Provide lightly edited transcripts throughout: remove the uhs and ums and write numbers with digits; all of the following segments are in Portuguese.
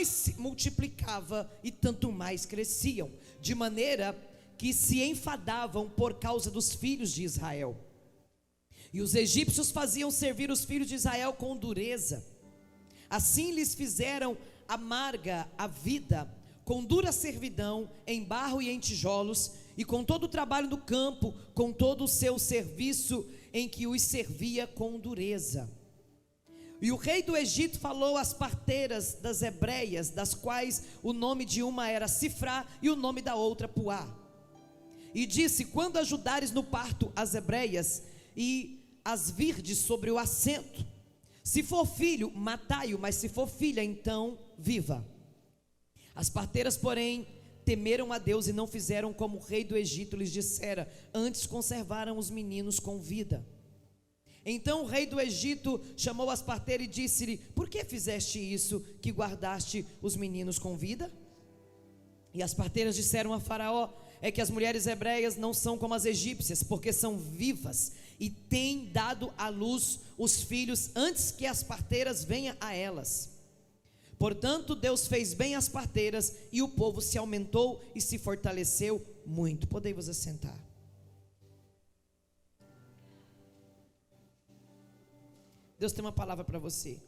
mais se multiplicava e tanto mais cresciam, de maneira que se enfadavam por causa dos filhos de Israel. E os egípcios faziam servir os filhos de Israel com dureza. Assim lhes fizeram amarga a vida, com dura servidão, em barro e em tijolos, e com todo o trabalho do campo, com todo o seu serviço, em que os servia com dureza. E o rei do Egito falou às parteiras das hebreias, das quais o nome de uma era Sifrá e o nome da outra Puá. E disse: quando ajudares no parto as hebreias, e as virdes sobre o assento, se for filho, matai-o, mas se for filha, então viva. As parteiras, porém, temeram a Deus e não fizeram como o rei do Egito lhes dissera, antes conservaram os meninos com vida. Então o rei do Egito chamou as parteiras e disse-lhe: por que fizeste isso, que guardaste os meninos com vida? E as parteiras disseram a Faraó: é que as mulheres hebreias não são como as egípcias, porque são vivas e têm dado à luz os filhos antes que as parteiras venham a elas. Portanto, Deus fez bem às parteiras, e o povo se aumentou e se fortaleceu muito. Podei vos assentar. Deus tem uma palavra para você.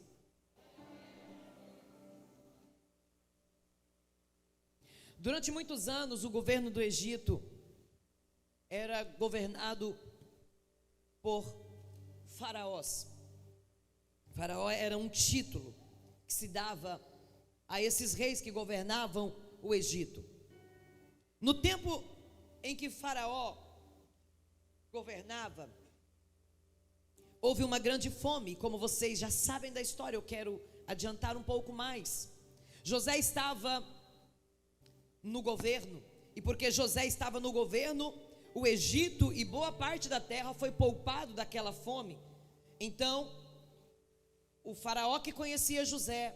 Durante muitos anos, o governo do Egito era governado por faraós. Faraó era um título que se dava a esses reis que governavam o Egito. No tempo em que Faraó governava, houve uma grande fome. Como vocês já sabem da história, eu quero adiantar um pouco mais. José estava no governo, e porque José estava no governo, o Egito e boa parte da terra foi poupado daquela fome. Então, o faraó que conhecia José,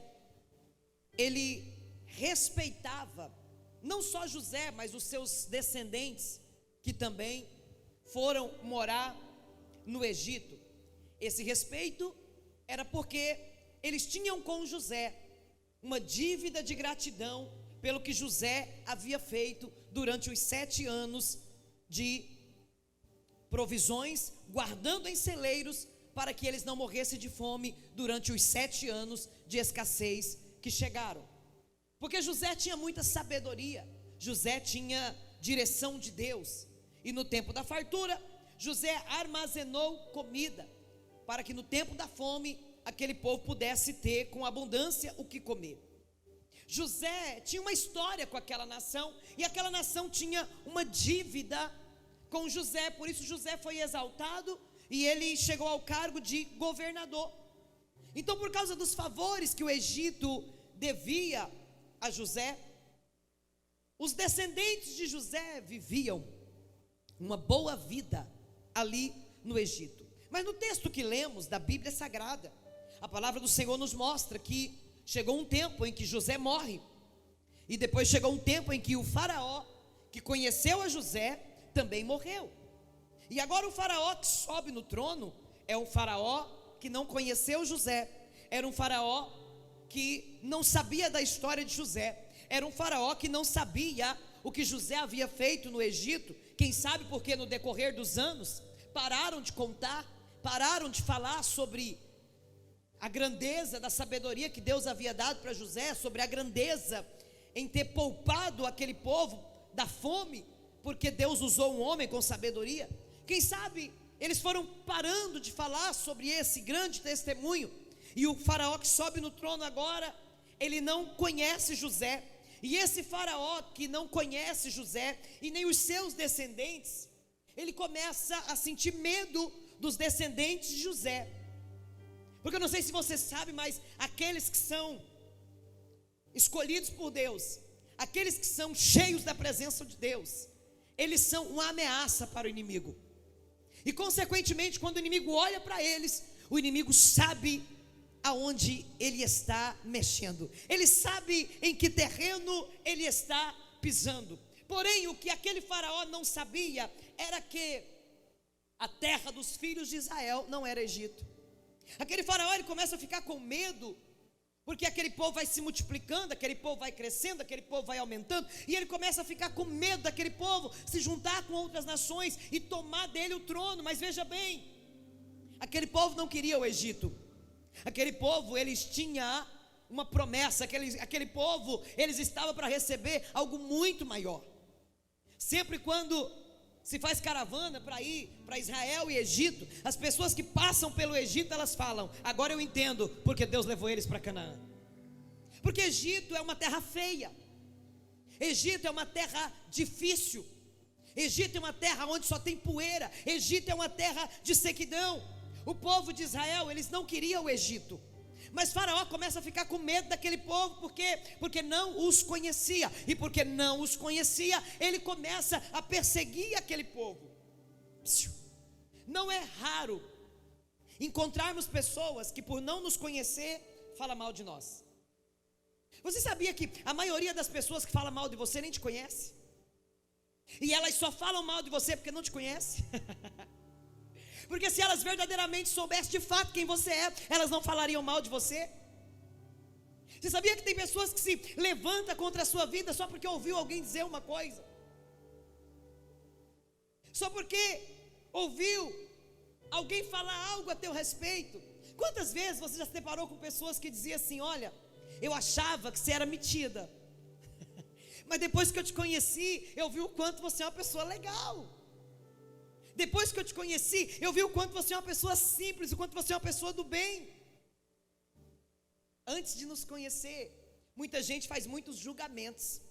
ele respeitava não só José, mas os seus descendentes, que também foram morar no Egito. Esse respeito era porque eles tinham com José uma dívida de gratidão pelo que José havia feito durante os 7 anos de provisões, guardando em celeiros, para que eles não morressem de fome durante os 7 anos de escassez que chegaram. Porque José tinha muita sabedoria, José tinha direção de Deus, e no tempo da fartura, José armazenou comida, para que no tempo da fome, aquele povo pudesse ter com abundância o que comer. José tinha uma história com aquela nação, e aquela nação tinha uma dívida com José, por isso José foi exaltado, e ele chegou ao cargo de governador. Então, por causa dos favores que o Egito devia a José, os descendentes de José viviam uma boa vida ali no Egito. Mas no texto que lemos da Bíblia Sagrada, a palavra do Senhor nos mostra que chegou um tempo em que José morre, e depois chegou um tempo em que o faraó, que conheceu a José, também morreu. E agora o faraó que sobe no trono é um faraó que não conheceu José, era um faraó que não sabia da história de José, era um faraó que não sabia o que José havia feito no Egito. Quem sabe porque no decorrer dos anos pararam de contar, pararam de falar sobre a grandeza da sabedoria que Deus havia dado para José, sobre a grandeza em ter poupado aquele povo da fome, porque Deus usou um homem com sabedoria. Quem sabe eles foram parando de falar sobre esse grande testemunho, e o faraó que sobe no trono agora, ele não conhece José, e esse faraó que não conhece José, e nem os seus descendentes, ele começa a sentir medo dos descendentes de José, porque eu não sei se você sabe, mas aqueles que são escolhidos por Deus, aqueles que são cheios da presença de Deus, eles são uma ameaça para o inimigo, e consequentemente quando o inimigo olha para eles, o inimigo sabe aonde ele está mexendo, ele sabe em que terreno ele está pisando. Porém, o que aquele faraó não sabia era que a terra dos filhos de Israel não era Egito. Aquele faraó, ele começa a ficar com medo Porque aquele povo vai se multiplicando, aquele povo vai crescendo, aquele povo vai aumentando, e ele começa a ficar com medo daquele povo, se juntar com outras nações e tomar dele o trono. Mas veja bem, aquele povo não queria o Egito. Aquele povo, eles tinham uma promessa, aquele povo, eles estavam para receber algo muito maior. Sempre quando se faz caravana para ir para Israel e Egito, as pessoas que passam pelo Egito, elas falam: agora eu entendo porque Deus levou eles para Canaã. Porque Egito é uma terra feia, Egito é uma terra difícil, Egito é uma terra onde só tem poeira, Egito é uma terra de sequidão. O povo de Israel, eles não queriam o Egito, mas Faraó começa a ficar com medo daquele povo, porque não os conhecia, e porque não os conhecia, ele começa a perseguir aquele povo. Não é raro encontrarmos pessoas que, por não nos conhecer, falam mal de nós. Você sabia que a maioria das pessoas que falam mal de você nem te conhece? E elas só falam mal de você porque não te conhecem? Porque se elas verdadeiramente soubessem de fato quem você é, elas não falariam mal de você. Você sabia que tem pessoas que se levantam contra a sua vida só porque ouviu alguém dizer uma coisa? Só porque ouviu alguém falar algo a teu respeito? Quantas vezes você já se deparou com pessoas que diziam assim: olha, eu achava que você era metida, mas depois que eu te conheci, eu vi o quanto você é uma pessoa legal. Depois que eu te conheci, eu vi o quanto você é uma pessoa simples, o quanto você é uma pessoa do bem. Antes de nos conhecer, muita gente faz muitos julgamentos.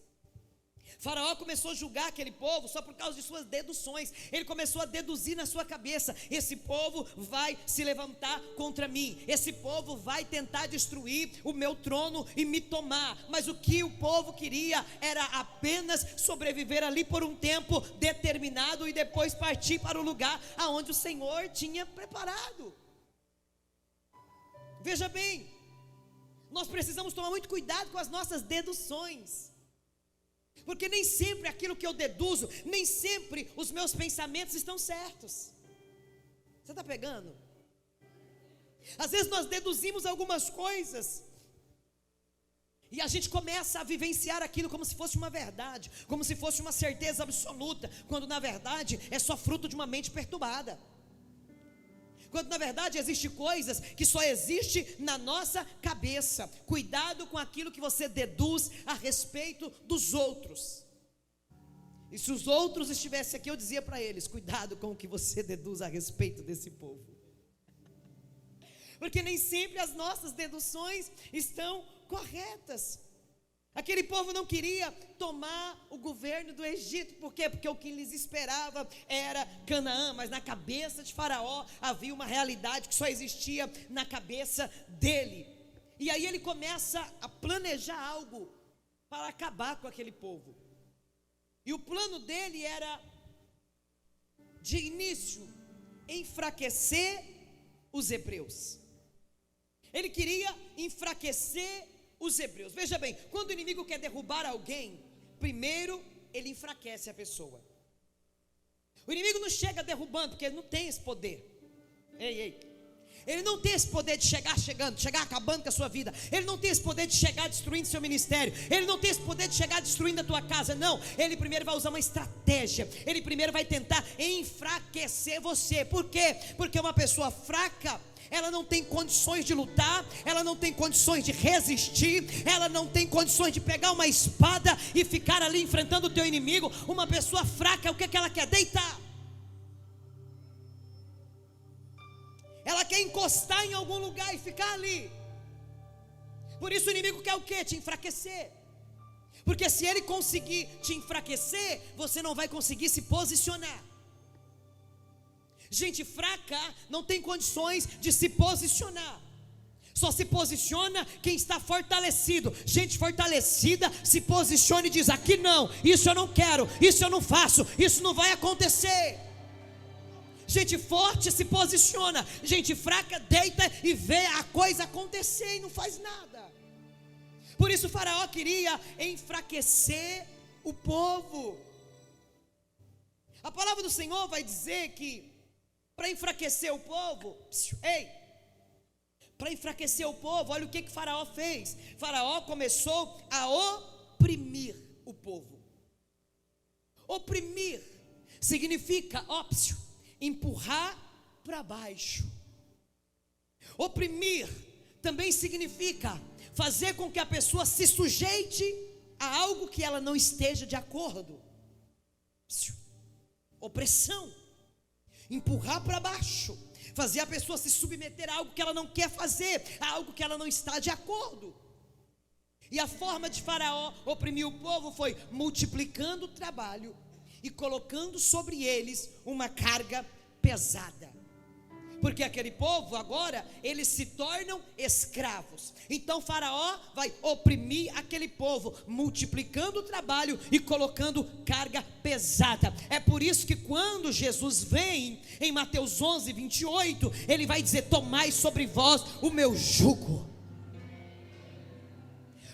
Faraó começou a julgar aquele povo só por causa de suas deduções. Ele começou a deduzir na sua cabeça: esse povo vai se levantar contra mim, esse povo vai tentar destruir o meu trono e me tomar. Mas o que o povo queria era apenas sobreviver ali por um tempo determinado e depois partir para o lugar aonde o Senhor tinha preparado. Veja bem, nós precisamos tomar muito cuidado com as nossas deduções, porque nem sempre aquilo que eu deduzo, nem sempre os meus pensamentos estão certos. Você está pegando? Às vezes nós deduzimos algumas coisas e a gente começa a vivenciar aquilo como se fosse uma verdade, como se fosse uma certeza absoluta, quando na verdade é só fruto de uma mente perturbada. Quando na verdade existem coisas que só existem na nossa cabeça. Cuidado com aquilo que você deduz a respeito dos outros. E se os outros estivessem aqui, eu dizia para eles: cuidado com o que você deduz a respeito desse povo. Porque nem sempre as nossas deduções estão corretas. Aquele povo não queria tomar o governo do Egito. Por quê? Porque o que lhes esperava era Canaã. Mas na cabeça de Faraó havia uma realidade que só existia na cabeça dele. E aí ele começa a planejar algo para acabar com aquele povo. E o plano dele era, de início, enfraquecer os hebreus. Ele queria enfraquecer os hebreus. Veja bem, quando o inimigo quer derrubar alguém, primeiro ele enfraquece a pessoa. O inimigo não chega derrubando, porque ele não tem esse poder. Ele não tem esse poder de chegar acabando com a sua vida. Ele não tem esse poder de chegar destruindo seu ministério. Ele não tem esse poder de chegar destruindo a tua casa. Não, ele primeiro vai usar uma estratégia. Ele primeiro vai tentar enfraquecer você. Por quê? Porque uma pessoa fraca, ela não tem condições de lutar, ela não tem condições de resistir, ela não tem condições de pegar uma espada e ficar ali enfrentando o teu inimigo. Uma pessoa fraca, o que ela quer? Deitar. Ela quer encostar em algum lugar e ficar ali. Por isso o inimigo quer o quê? Te enfraquecer. Porque se ele conseguir te enfraquecer, você não vai conseguir se posicionar. Gente fraca não tem condições de se posicionar. Só se posiciona quem está fortalecido. Gente fortalecida se posiciona e diz: aqui não, isso eu não quero, isso eu não faço, isso não vai acontecer. Gente forte se posiciona. Gente fraca deita e vê a coisa acontecer e não faz nada. Por isso Faraó queria enfraquecer o povo. A palavra do Senhor vai dizer que para enfraquecer o povo, para enfraquecer o povo, olha o que Faraó fez. Faraó começou a oprimir o povo. Oprimir significa, óbvio, empurrar para baixo. Oprimir também significa fazer com que a pessoa se sujeite a algo que ela não esteja de acordo. Opressão, empurrar para baixo, fazer a pessoa se submeter a algo que ela não quer fazer, a algo que ela não está de acordo. E a forma de Faraó oprimir o povo foi multiplicando o trabalho e colocando sobre eles uma carga pesada. Porque aquele povo agora, eles se tornam escravos. Então Faraó vai oprimir aquele povo, multiplicando o trabalho e colocando carga pesada. É por isso que quando Jesus vem, em Mateus 11, 28, ele vai dizer: tomai sobre vós o meu jugo,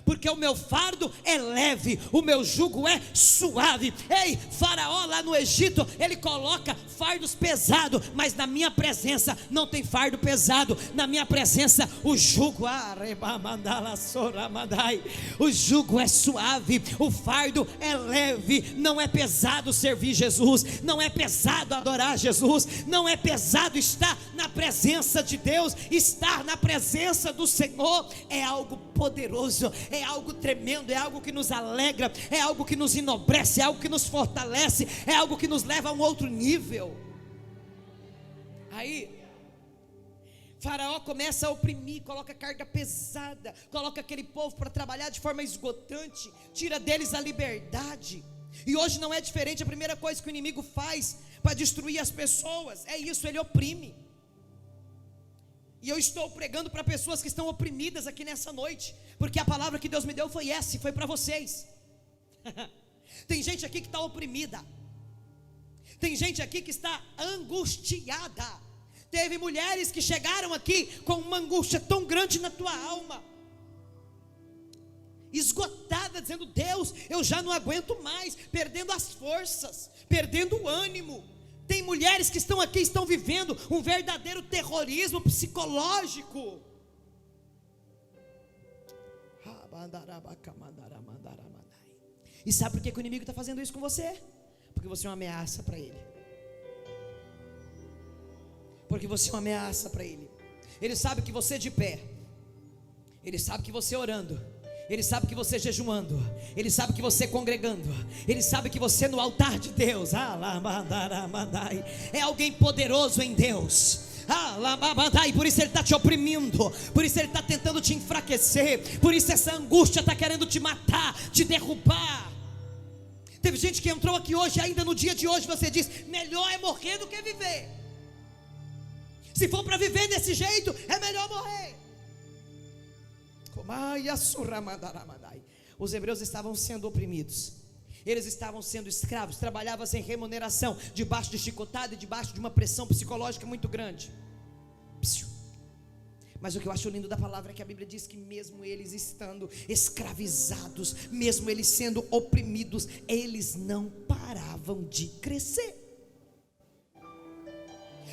porque o meu fardo é leve, o meu jugo é suave. Ei, Faraó lá no Egito, ele coloca fardos pesados, mas na minha presença não tem fardo pesado. Na minha presença o jugo, o jugo é suave, o fardo é leve. Não é pesado servir Jesus, não é pesado adorar Jesus, não é pesado estar na presença de Deus. Estar na presença do Senhor é algo poderoso, é algo tremendo, é algo que nos alegra, é algo que nos enobrece, é algo que nos fortalece, é algo que nos leva a um outro nível. Aí Faraó começa a oprimir, coloca carga pesada, coloca aquele povo para trabalhar de forma esgotante, tira deles a liberdade. E hoje não é diferente. A primeira coisa que o inimigo faz para destruir as pessoas é isso, ele oprime. E eu estou pregando para pessoas que estão oprimidas aqui nessa noite, porque a palavra que Deus me deu foi essa, e foi para vocês. Tem gente aqui que está oprimida, tem gente aqui que está angustiada. Teve mulheres que chegaram aqui com uma angústia tão grande na tua alma, esgotada, dizendo: Deus, eu já não aguento mais, perdendo as forças, perdendo o ânimo. Tem mulheres que estão aqui, estão vivendo um verdadeiro terrorismo psicológico. E sabe por que o inimigo está fazendo isso com você? Porque você é uma ameaça para ele. Porque você é uma ameaça para ele. Ele sabe que você de pé, ele sabe que você orando, ele sabe que você jejuando, ele sabe que você congregando, ele sabe que você no altar de Deus é alguém poderoso em Deus. Por isso ele está te oprimindo, por isso ele está tentando te enfraquecer, por isso essa angústia está querendo te matar, te derrubar. Teve gente que entrou aqui hoje, ainda no dia de hoje você diz: melhor é morrer do que viver. Se for para viver desse jeito, é melhor morrer. Os hebreus estavam sendo oprimidos, eles estavam sendo escravos, trabalhavam sem remuneração, debaixo de chicotada e debaixo de uma pressão psicológica muito grande. Mas o que eu acho lindo da palavra é que a Bíblia diz que mesmo eles estando escravizados, mesmo eles sendo oprimidos, eles não paravam de crescer.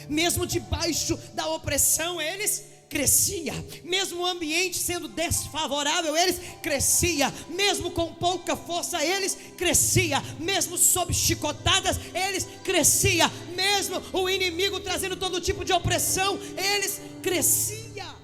Mesmo debaixo da opressão, eles cresciam. Mesmo o ambiente sendo desfavorável, eles cresciam. Mesmo com pouca força, eles cresciam. Mesmo sob chicotadas, eles cresciam. Mesmo o inimigo trazendo todo tipo de opressão, eles cresciam.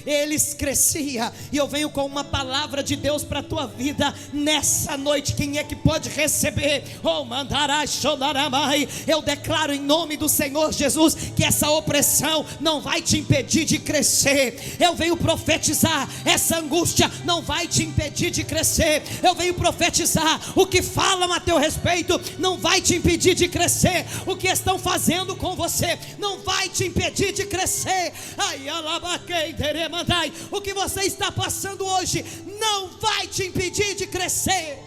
Eles cresciam. E eu venho com uma palavra de Deus para a tua vida nessa noite. Quem é que pode receber? Eu declaro em nome do Senhor Jesus que essa opressão não vai te impedir de crescer. Eu venho profetizar: essa angústia não vai te impedir de crescer. Eu venho profetizar: o que falam a teu respeito não vai te impedir de crescer. O que estão fazendo com você não vai te impedir de crescer. O que você está passando hoje não vai te impedir de crescer.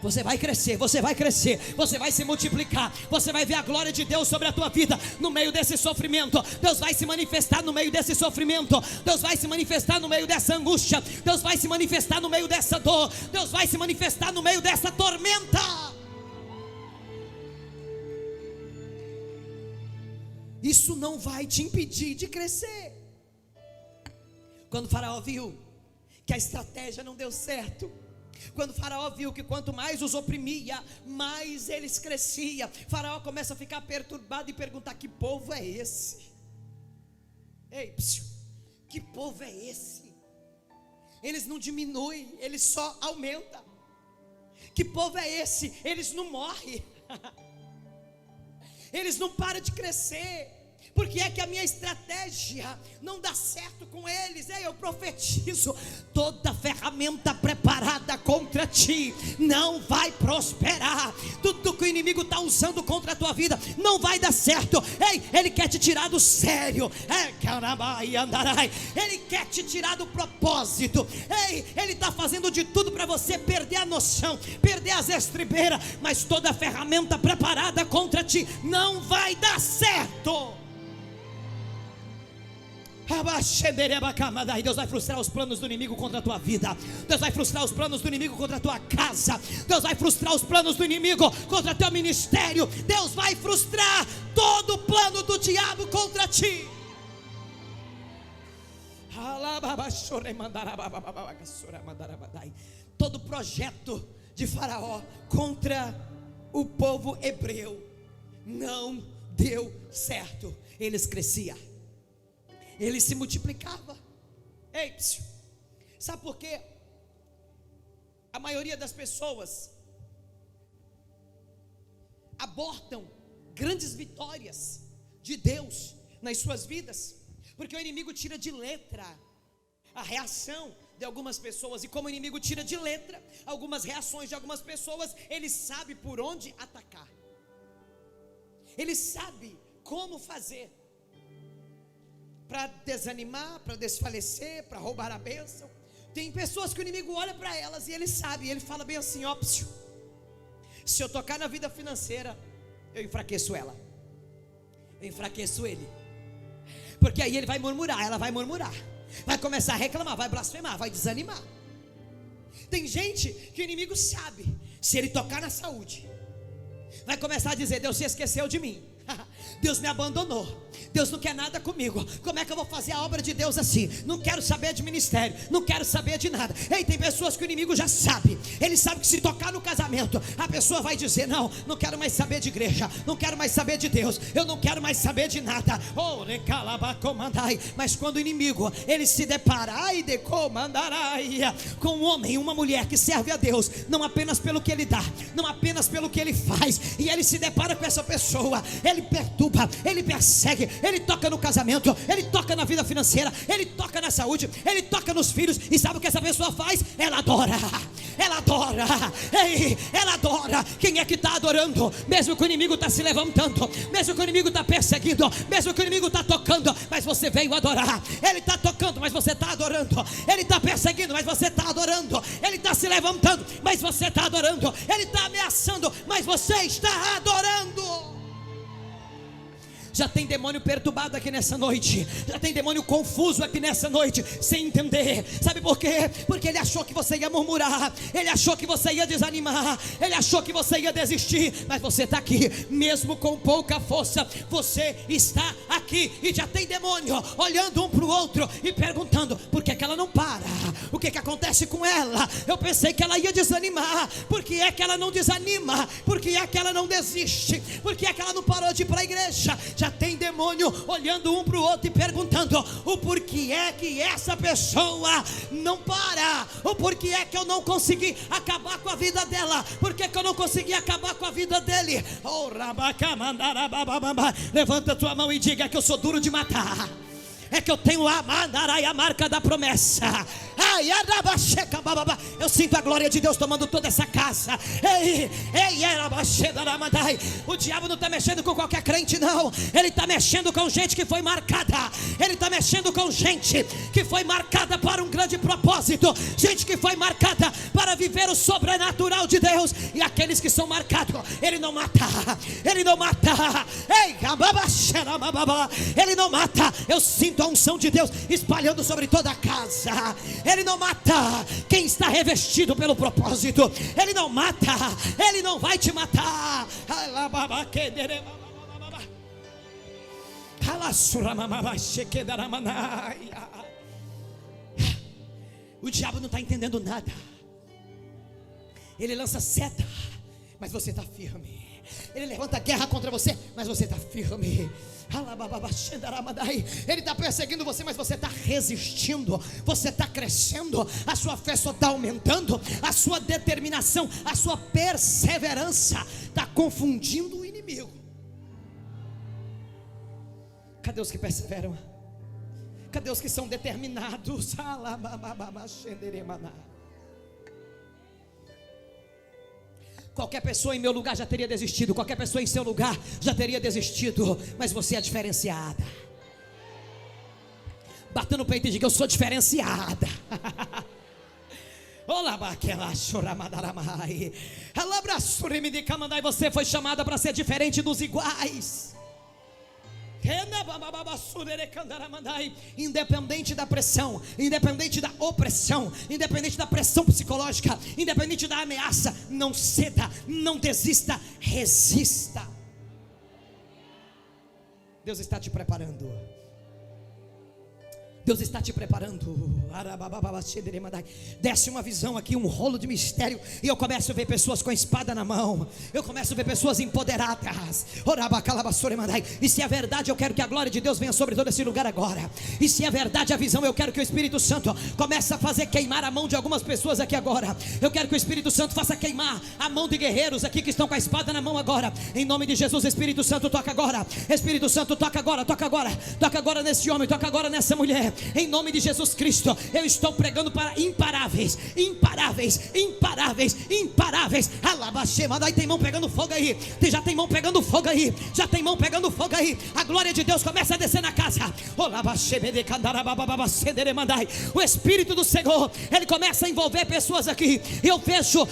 Você vai crescer, você vai crescer, você vai se multiplicar, você vai ver a glória de Deus sobre a tua vida no meio desse sofrimento. Deus vai se manifestar no meio desse sofrimento, Deus vai se manifestar no meio dessa angústia, Deus vai se manifestar no meio dessa dor, Deus vai se manifestar no meio dessa tormenta. isso não vai te impedir de crescer. Quando Faraó viu que a estratégia não deu certo, quando Faraó viu que quanto mais os oprimia, mais eles cresciam, Faraó começa a ficar perturbado e perguntar: que povo é esse? Ei, que povo é esse? Eles não diminuem, eles só aumentam. Que povo é esse? Eles não morrem. Eles não param de crescer. Por que é que a minha estratégia não dá certo com eles? Eu profetizo: toda ferramenta preparada contra ti não vai prosperar. Tudo que o inimigo está usando contra a tua vida não vai dar certo. Ele quer te tirar do sério. Ele quer te tirar do propósito. Ele está fazendo de tudo para você perder a noção, perder as estribeiras. Mas toda ferramenta preparada contra ti não vai dar certo. Deus vai frustrar os planos do inimigo contra a tua vida. Deus vai frustrar os planos do inimigo contra a tua casa. Deus vai frustrar os planos do inimigo contra o teu ministério. Deus vai frustrar todo o plano do diabo contra ti. Todo projeto de Faraó contra o povo hebreu não deu certo. Eles cresciam, ele se multiplicava. Sabe por quê? A maioria das pessoas abortam grandes vitórias de Deus nas suas vidas, porque o inimigo tira de letra a reação de algumas pessoas. E como o inimigo tira de letra algumas reações de algumas pessoas, ele sabe por onde atacar, ele sabe como fazer para desanimar, para desfalecer, para roubar a bênção. Tem pessoas que o inimigo olha para elas e ele sabe, ele fala bem assim: se eu tocar na vida financeira, eu enfraqueço ela, eu enfraqueço ele. Porque aí ele vai murmurar, ela vai murmurar, vai começar a reclamar, vai blasfemar, vai desanimar. Tem gente que o inimigo sabe, se ele tocar na saúde, vai começar a dizer: Deus se esqueceu de mim, Deus me abandonou, Deus não quer nada comigo. Como é que eu vou fazer a obra de Deus assim? Não quero saber de ministério, não quero saber de nada. Tem pessoas que o inimigo já sabe. Ele sabe que se tocar no casamento, a pessoa vai dizer: não quero mais saber de igreja, não quero mais saber de Deus, eu não quero mais saber de nada. Mas quando o inimigo, ele se depara com um homem, uma mulher que serve a Deus, não apenas pelo que ele dá, não apenas pelo que ele faz, e ele se depara com essa pessoa, ele perturba, ele persegue, ele toca no casamento, ele toca na vida financeira, ele toca na saúde, ele toca nos filhos. E sabe o que essa pessoa faz? Ela adora, ela adora, ela adora. Quem é que está adorando? Mesmo que o inimigo está se levantando, mesmo que o inimigo está perseguindo, mesmo que o inimigo está tocando, mas você veio adorar. Ele está tocando, mas você está adorando. Ele está perseguindo, mas você está adorando. Ele está se levantando, mas você está adorando. Ele está ameaçando, mas você está adorando. Já tem demônio perturbado aqui nessa noite, já tem demônio confuso aqui nessa noite, sem entender. Sabe por quê? Porque ele achou que você ia murmurar, ele achou que você ia desanimar, ele achou que você ia desistir. Mas você está aqui, mesmo com pouca força, você está aqui. E já tem demônio olhando um para o outro e perguntando: por que ela não para? O que acontece com ela? Eu pensei que ela ia desanimar. Por que é que ela não desanima? Por que é que ela não desiste? Por que é que ela não parou de ir para a igreja? Já tem demônio olhando um para o outro e perguntando: o porquê é que essa pessoa não para? O porquê é que eu não consegui acabar com a vida dela? Por que eu não consegui acabar com a vida dele? Levanta tua mão e diga: que eu sou duro de matar, é que eu tenho a marca da promessa. Eu sinto a glória de Deus tomando toda essa casa. O diabo não está mexendo com qualquer crente, não. Ele está mexendo com gente que foi marcada. Ele está mexendo com gente que foi marcada para um grande propósito, gente que foi marcada para viver o sobrenatural de Deus. E aqueles que são marcados, ele não mata, ele não mata, ele não mata. Eu sinto a unção de Deus espalhando sobre toda a casa. Ele não mata quem está revestido pelo propósito. Ele não mata, ele não vai te matar. O diabo não está entendendo nada. Ele lança seta, mas você está firme. Ele levanta guerra contra você, mas você está firme. Ele está perseguindo você, mas você está resistindo. Você está crescendo. A sua fé só está aumentando. A sua determinação, a sua perseverança está confundindo o inimigo. Cadê os que perseveram? Cadê os que são determinados? Qualquer pessoa em meu lugar já teria desistido. Qualquer pessoa em seu lugar já teria desistido. Mas você é diferenciada. Bata no peito e diga: eu sou diferenciada. Você foi chamada para ser diferente dos iguais. Independente da pressão, independente da opressão, independente da pressão psicológica, independente da ameaça, não ceda, não desista, resista. Deus está te preparando. Deus está te preparando. Desce uma visão aqui, um rolo de mistério, e eu começo a ver pessoas com a espada na mão. Eu começo a ver pessoas empoderadas. E se é verdade, eu quero que a glória de Deus venha sobre todo esse lugar agora. E se é verdade a visão, eu quero que o Espírito Santo comece a fazer queimar a mão de algumas pessoas aqui agora. Eu quero que o Espírito Santo faça queimar a mão de guerreiros aqui que estão com a espada na mão agora. Em nome de Jesus, Espírito Santo, toca agora. Espírito Santo, toca agora, toca agora. Toca agora nesse homem, toca agora nessa mulher. Em nome de Jesus Cristo, eu estou pregando para imparáveis, imparáveis, imparáveis, imparáveis. Daí tem mão pegando fogo aí. Já tem mão pegando fogo aí. Já tem mão pegando fogo aí. A glória de Deus começa a descer na casa. O Espírito do Senhor, Ele começa a envolver pessoas aqui. Eu vejo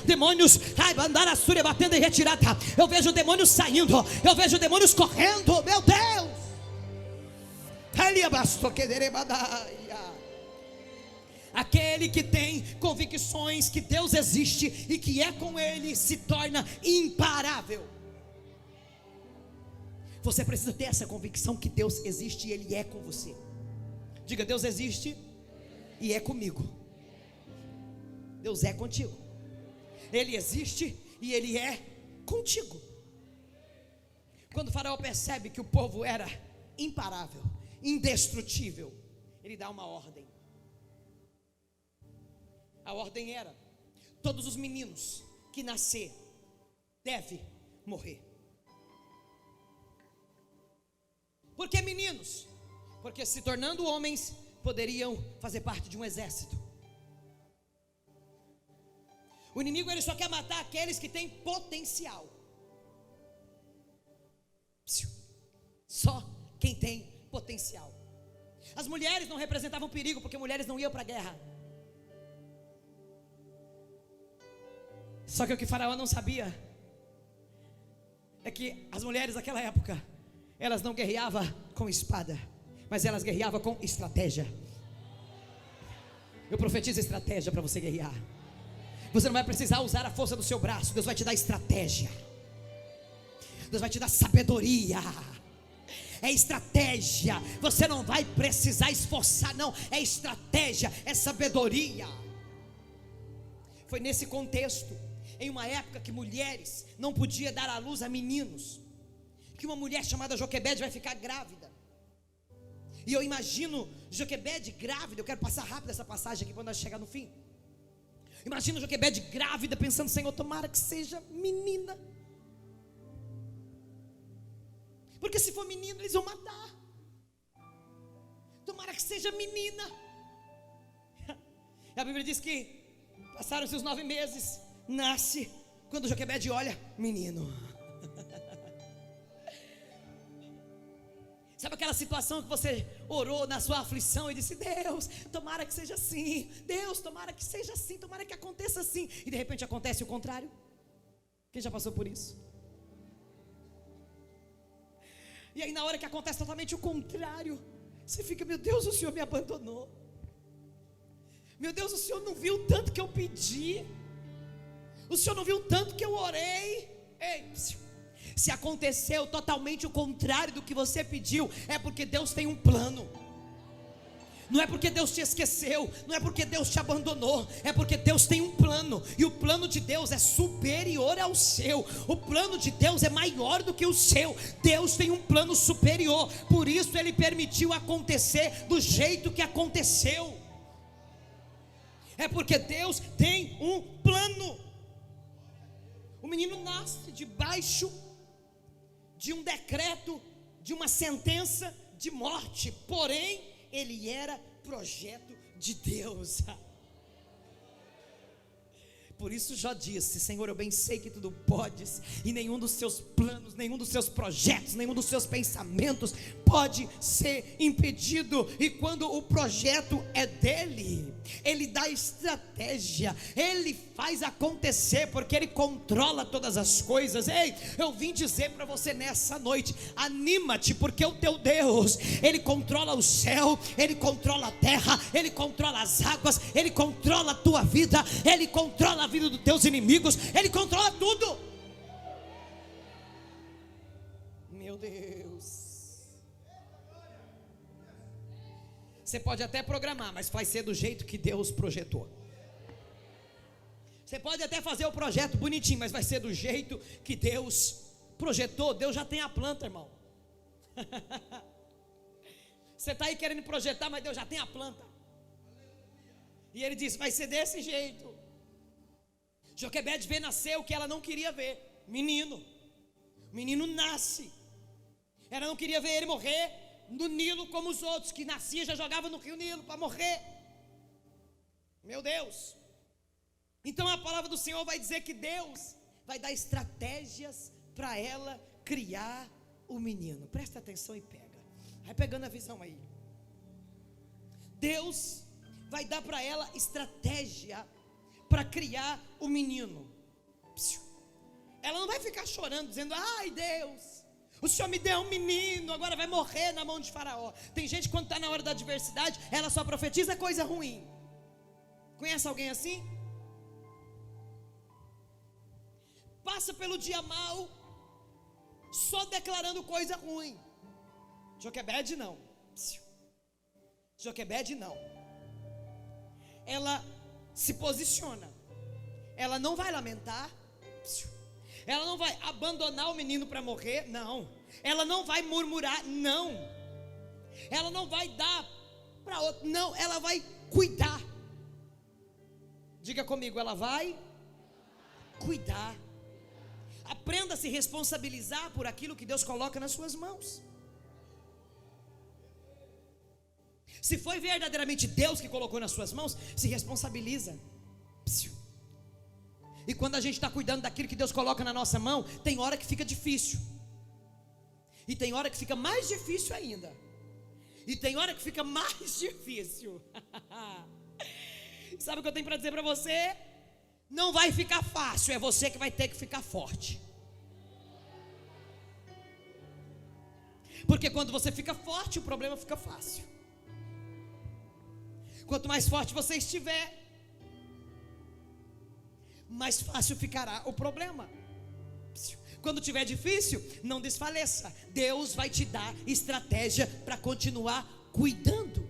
demônios batendo em retirada. Eu vejo demônios saindo. Eu vejo demônios correndo. Meu Deus! Aquele que tem convicções que Deus existe e que é com Ele se torna imparável. Você precisa ter essa convicção que Deus existe e Ele é com você. Diga: Deus existe e é comigo. Deus é contigo. Ele existe e Ele é contigo. Quando o faraó percebe que o povo era imparável, indestrutível, ele dá uma ordem. A ordem era: todos os meninos que nascer devem morrer. Por que meninos? Porque se tornando homens poderiam fazer parte de um exército. O inimigo, ele só quer matar aqueles que têm potencial. Só quem tem potencial. As mulheres não representavam perigo, porque mulheres não iam para a guerra. Só que o que Faraó não sabia é que as mulheres daquela época, elas não guerreavam com espada, mas elas guerreavam com estratégia. Eu profetizo estratégia para você guerrear. Você não vai precisar usar a força do seu braço. Deus vai te dar estratégia. Deus vai te dar sabedoria. É estratégia. Você não vai precisar esforçar, não. É estratégia, é sabedoria. Foi nesse contexto, em uma época que mulheres não podiam dar à luz a meninos, que uma mulher chamada Joquebede vai ficar grávida. E eu imagino Joquebede grávida. Eu quero passar rápido essa passagem aqui para nós chegar no fim. Imagina Joquebede grávida, pensando: Senhor, tomara que seja menina, porque se for menino eles vão matar. Tomara que seja menina. A Bíblia diz que passaram-se os 9 meses, nasce. Quando Joquebede olha, menino. Sabe aquela situação que você orou na sua aflição e disse: Deus, tomara que seja assim. Deus, tomara que seja assim. Tomara que aconteça assim. E de repente acontece o contrário. Quem já passou por isso? E aí na hora que acontece totalmente o contrário, você fica: meu Deus, o Senhor me abandonou. Meu Deus, o Senhor não viu tanto que eu pedi. O Senhor não viu tanto que eu orei. Ei, Se aconteceu totalmente o contrário do que você pediu, é porque Deus tem um plano. Não é porque Deus te esqueceu, não é porque Deus te abandonou, é porque Deus tem um plano, e o plano de Deus é superior ao seu. O plano de Deus é maior do que o seu. Deus tem um plano superior, por isso Ele permitiu acontecer do jeito que aconteceu. É porque Deus tem um plano. O menino nasce debaixo de um decreto, de uma sentença de morte, porém ele era projeto de Deus. Por isso Jó disse: Senhor, eu bem sei que tudo podes, e nenhum dos seus planos, nenhum dos seus projetos, nenhum dos seus pensamentos pode ser impedido. E quando o projeto é dele, ele dá estratégia, ele faz acontecer, porque ele controla todas as coisas. Ei, eu vim dizer para você nessa noite: anima-te, porque o teu Deus, ele controla o céu, ele controla a terra, ele controla as águas, ele controla a tua vida, ele controla a vida dos teus inimigos, ele controla tudo. Meu Deus. Você pode até programar, mas vai ser do jeito que Deus projetou. Você pode até fazer o projeto bonitinho, mas vai ser do jeito que Deus projetou. Deus já tem a planta, irmão. Você está aí querendo projetar, mas Deus já tem a planta. E Ele diz: vai ser desse jeito. Joquebede vê nascer o que ela não queria ver. Menino nasce. Ela não queria ver ele morrer no Nilo como os outros, que nascia já jogava no rio Nilo para morrer. Meu Deus. Então a palavra do Senhor vai dizer que Deus vai dar estratégias para ela criar o menino. Presta atenção e pega. Vai pegando a visão aí. Deus vai dar para ela estratégia para criar o menino. Ela não vai ficar chorando, dizendo: ai Deus, o Senhor me deu um menino, agora vai morrer na mão de Faraó. Tem gente que quando está na hora da adversidade, ela só profetiza coisa ruim. Conhece alguém assim? Passa pelo dia mal, só declarando coisa ruim. Joquebede não. Joquebede não. Ela se posiciona. Ela não vai lamentar. Ela não vai abandonar o menino para morrer. Não. Ela não vai murmurar. Não. Ela não vai dar para outro. Não. Ela vai cuidar. Diga comigo: ela vai cuidar. Aprenda a se responsabilizar por aquilo que Deus coloca nas suas mãos. Se foi verdadeiramente Deus que colocou nas suas mãos, se responsabiliza. E quando a gente está cuidando daquilo que Deus coloca na nossa mão, tem hora que fica difícil, e tem hora que fica mais difícil ainda, e tem hora que fica mais difícil. Sabe o que eu tenho para dizer para você? Não vai ficar fácil, é você que vai ter que ficar forte. Porque quando você fica forte, o problema fica fácil. Quanto mais forte você estiver, mais fácil ficará o problema. Quando tiver difícil, não desfaleça. Deus vai te dar estratégia para continuar cuidando.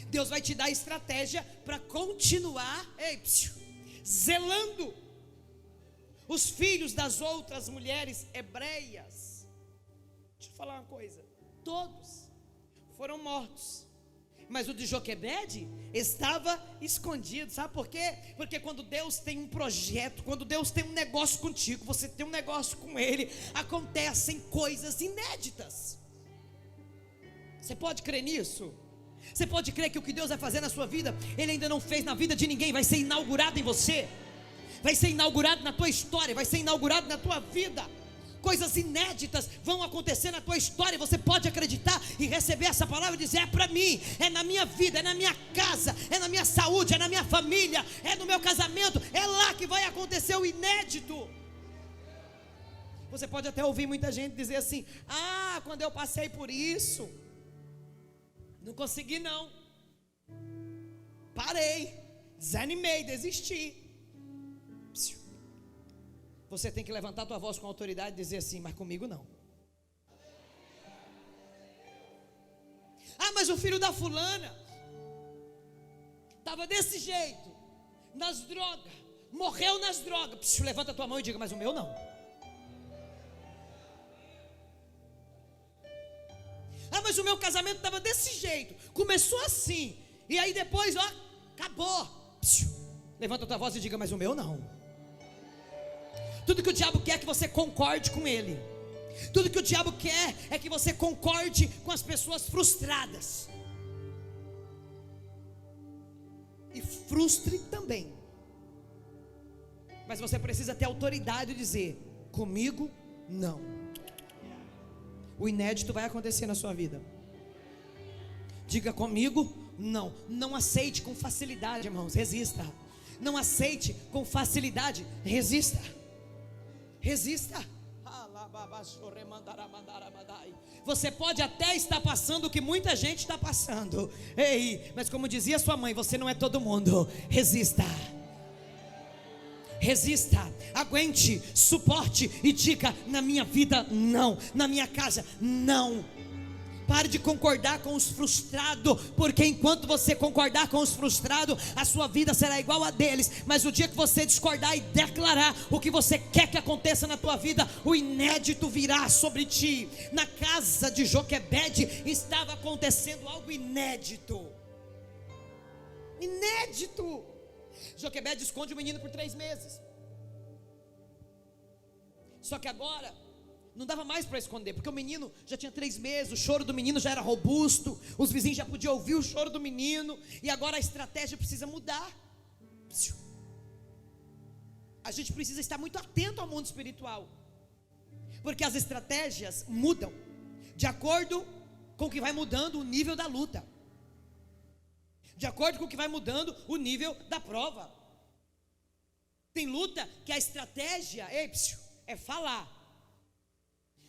Deus vai te dar estratégia para continuar zelando. Os filhos das outras mulheres hebreias, deixa eu falar uma coisa, todos foram mortos, mas o de Joquebede estava escondido. Sabe por quê? Porque quando Deus tem um projeto, quando Deus tem um negócio contigo, você tem um negócio com Ele, acontecem coisas inéditas. Você pode crer nisso? Você pode crer que o que Deus vai fazer na sua vida, Ele ainda não fez na vida de ninguém, vai ser inaugurado em você, vai ser inaugurado na tua história, vai ser inaugurado na tua vida. Coisas inéditas vão acontecer na tua história. Você pode acreditar e receber essa palavra e dizer: é para mim, é na minha vida, é na minha casa, é na minha saúde, é na minha família, é no meu casamento, é lá que vai acontecer o inédito. Você pode até ouvir muita gente dizer assim: ah, quando eu passei por isso, não consegui não, parei, desanimei, desisti. você tem que levantar a tua voz com autoridade e dizer assim: mas comigo não. Ah, mas o filho da fulana estava desse jeito, nas drogas, morreu nas drogas. Psiu, levanta a tua mão e diga: mas o meu não. Ah, mas o meu casamento estava desse jeito, começou assim, e aí depois, ó, acabou. Psiu, levanta a tua voz e diga: mas o meu não. Tudo que o diabo quer é que você concorde com ele. Tudo que o diabo quer é que você concorde com as pessoas frustradas. E frustre também. Mas você precisa ter autoridade de dizer: comigo não. O inédito vai acontecer na sua vida. Diga: comigo não. Não aceite com facilidade, irmãos, resista. Não aceite com facilidade, resista. Resista. Você pode até estar passando o que muita gente está passando. Ei, mas como dizia sua mãe, você não é todo mundo. Resista. Resista, aguente, suporte e diga: na minha vida não, na minha casa não. Pare de concordar com os frustrados, porque enquanto você concordar com os frustrados, a sua vida será igual a deles. Mas o dia que você discordar e declarar o que você quer que aconteça na tua vida, o inédito virá sobre ti. Na casa de Joquebede estava acontecendo algo inédito. Inédito. Joquebede esconde o menino por 3 meses. Só que agora não dava mais para esconder, porque o menino já tinha 3 meses, o choro do menino já era robusto, os vizinhos já podiam ouvir o choro do menino, e agora a estratégia precisa mudar. A gente precisa estar muito atento ao mundo espiritual, porque as estratégias mudam de acordo com o que vai mudando o nível da luta, de acordo com o que vai mudando o nível da prova. Tem luta que a estratégia é falar.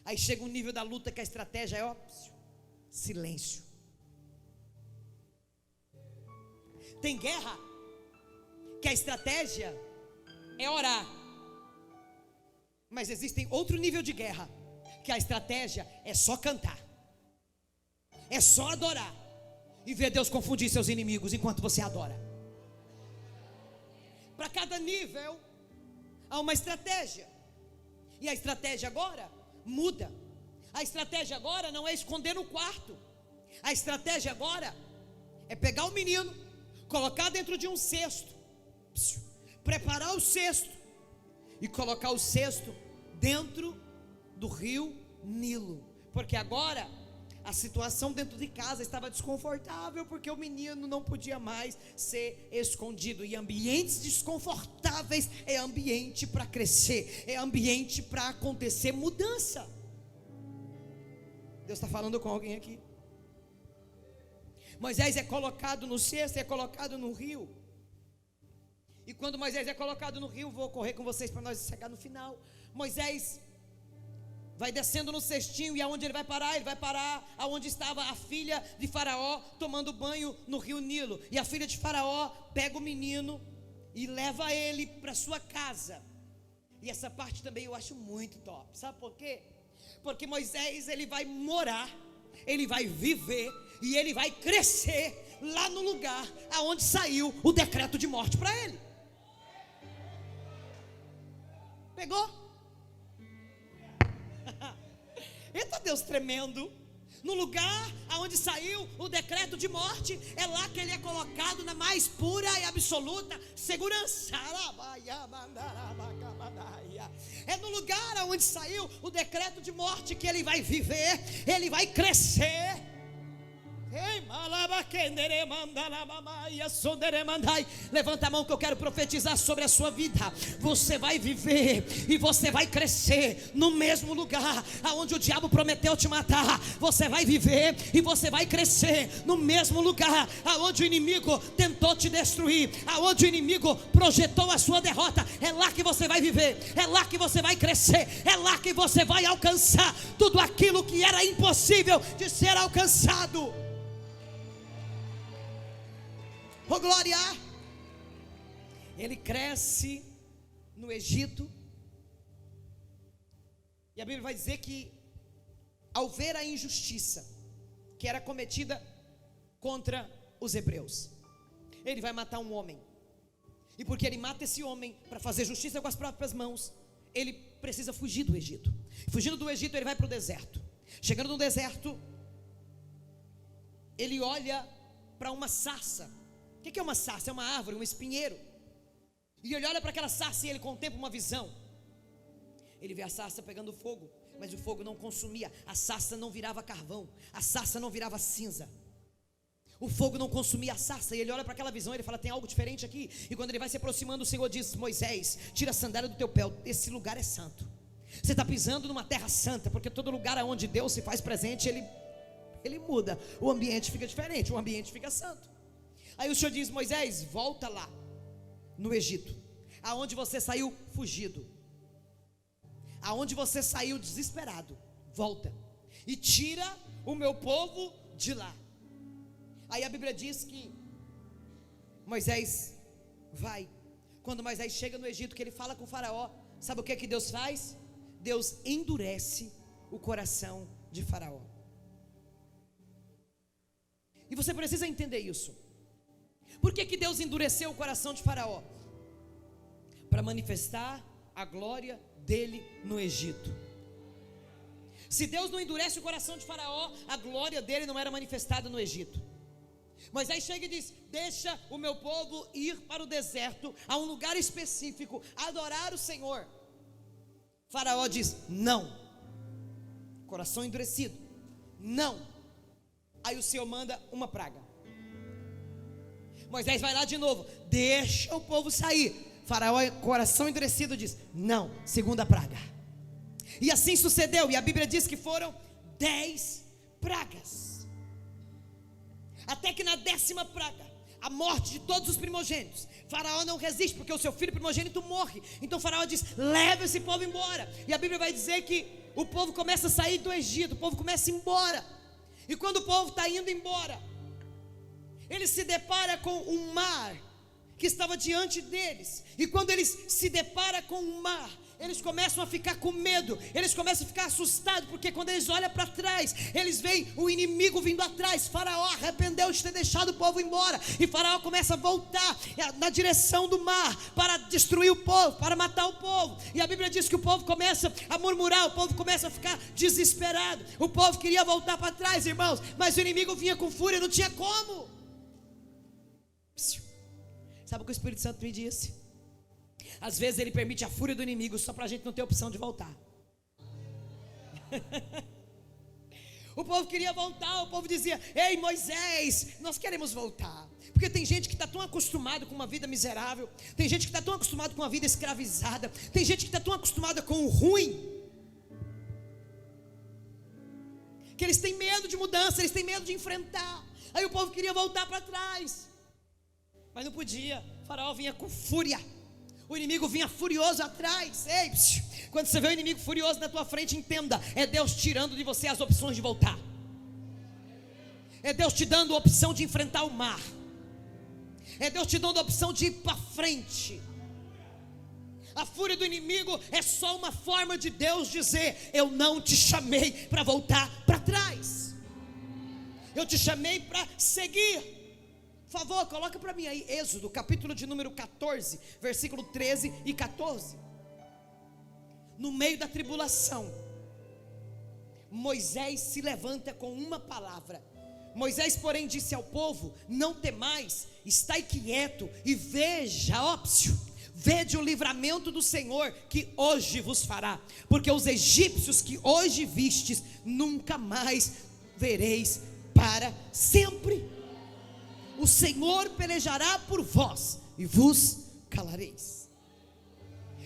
Aí chega um nível da luta que a estratégia é silêncio. Tem guerra que a estratégia é orar. Mas existem outro nível de guerra que a estratégia é só cantar, é só adorar e ver Deus confundir seus inimigos enquanto você adora. Para cada nível há uma estratégia. E a estratégia agora muda. A estratégia agora não é esconder no quarto. A estratégia agora é pegar o menino, colocar dentro de um cesto, preparar o cesto e colocar o cesto dentro do rio Nilo. Porque agora a situação dentro de casa estava desconfortável, porque o menino não podia mais ser escondido. E ambientes desconfortáveis é ambiente para crescer, é ambiente para acontecer mudança. Deus está falando com alguém aqui. Moisés é colocado no cesto, é colocado no rio. E quando Moisés é colocado no rio, vou correr com vocês para nós chegar no final. Moisés vai descendo no cestinho, e aonde ele vai parar? Ele vai parar aonde estava a filha de Faraó tomando banho no rio Nilo. E a filha de Faraó pega o menino e leva ele para sua casa. E essa parte também eu acho muito top. Sabe por quê? Porque Moisés, ele vai morar, ele vai viver e ele vai crescer lá no lugar aonde saiu o decreto de morte para ele. Pegou? Eita Deus tremendo. No lugar aonde saiu o decreto de morte, é lá que ele é colocado na mais pura e absoluta segurança. É no lugar aonde saiu o decreto de morte que ele vai viver, ele vai crescer. Levanta a mão que eu quero profetizar sobre a sua vida. Você vai viver e você vai crescer no mesmo lugar aonde o diabo prometeu te matar. Você vai viver e você vai crescer no mesmo lugar aonde o inimigo tentou te destruir, aonde o inimigo projetou a sua derrota. É lá que você vai viver, é lá que você vai crescer, é lá que você vai alcançar tudo aquilo que era impossível de ser alcançado. Oh glória! Ele cresce no Egito, E a Bíblia vai dizer que, ao ver a injustiça que era cometida contra os hebreus, ele vai matar um homem. E porque ele mata esse homem para fazer justiça com as próprias mãos, ele precisa fugir do Egito. Fugindo do Egito, ele vai para o deserto. Chegando no deserto, ele olha para uma sarça. O que é uma sarça? É uma árvore, um espinheiro. E ele olha para aquela sarça e ele contempla uma visão. Ele vê a sarça pegando fogo, mas o fogo não consumia. A sarça não virava carvão, a sarça não virava cinza. O fogo não consumia a sarça. E ele olha para aquela visão e ele fala: tem algo diferente aqui. E quando ele vai se aproximando, o Senhor diz: Moisés, tira a sandália do teu pé, esse lugar é santo. Você está pisando numa terra santa, porque todo lugar onde Deus se faz presente, ele muda, o ambiente fica diferente, o ambiente fica santo. Aí o Senhor diz: Moisés, volta lá no Egito, aonde você saiu fugido, aonde você saiu desesperado, volta e tira o meu povo de lá. Aí a Bíblia diz que Moisés vai. Quando Moisés chega no Egito, que ele fala com o faraó, sabe o que Deus faz? Deus endurece o coração de faraó. E você precisa entender isso. Por que Deus endureceu o coração de faraó? Para manifestar a glória dele no Egito. Se Deus não endurece o coração de faraó, a glória dele não era manifestada no Egito. Moisés chega e diz: deixa o meu povo ir para o deserto, a um lugar específico, adorar o Senhor. Faraó diz: não. Coração endurecido, não. Aí o Senhor manda uma praga. Moisés vai lá de novo: deixa o povo sair. Faraó, coração endurecido, diz: não, segunda praga. E assim sucedeu, e a Bíblia diz que foram 10 pragas. Até que na 10ª praga, a morte de todos os primogênitos, Faraó não resiste, porque o seu filho primogênito morre. Então Faraó diz: leva esse povo embora. E a Bíblia vai dizer que o povo começa a sair do Egito, o povo começa a ir embora. E quando o povo está indo embora, ele se depara com um mar que estava diante deles. E quando eles se deparam com o mar, eles começam a ficar com medo, eles começam a ficar assustados, porque quando eles olham para trás, eles veem o inimigo vindo atrás. Faraó arrependeu de ter deixado o povo embora, e Faraó começa a voltar na direção do mar, para destruir o povo, para matar o povo. E a Bíblia diz que o povo começa a murmurar, o povo começa a ficar desesperado. O povo queria voltar para trás, irmãos, mas o inimigo vinha com fúria, não tinha como. Sabe o que o Espírito Santo me disse? Às vezes ele permite a fúria do inimigo só para a gente não ter opção de voltar. O povo queria voltar, o povo dizia: ei Moisés, nós queremos voltar. Porque tem gente que está tão acostumado com uma vida miserável, tem gente que está tão acostumado com uma vida escravizada, tem gente que está tão acostumada com o ruim, que eles têm medo de mudança, eles têm medo de enfrentar. Aí o povo queria voltar para trás, mas não podia. O faraó vinha com fúria, o inimigo vinha furioso atrás. Ei, quando você vê o inimigo furioso na tua frente, entenda: é Deus tirando de você as opções de voltar, é Deus te dando a opção de enfrentar o mar, é Deus te dando a opção de ir para frente. A fúria do inimigo é só uma forma de Deus dizer: eu não te chamei para voltar para trás, eu te chamei para seguir. Por favor, coloca para mim aí Êxodo, capítulo de número 14, versículo 13 e 14. No meio da tribulação, Moisés se levanta com uma palavra. Moisés, porém, disse ao povo: não temais, estai quieto e veja, óbvio, vede o livramento do Senhor que hoje vos fará, porque os egípcios que hoje vistes, nunca mais vereis para sempre. O Senhor pelejará por vós e vos calareis.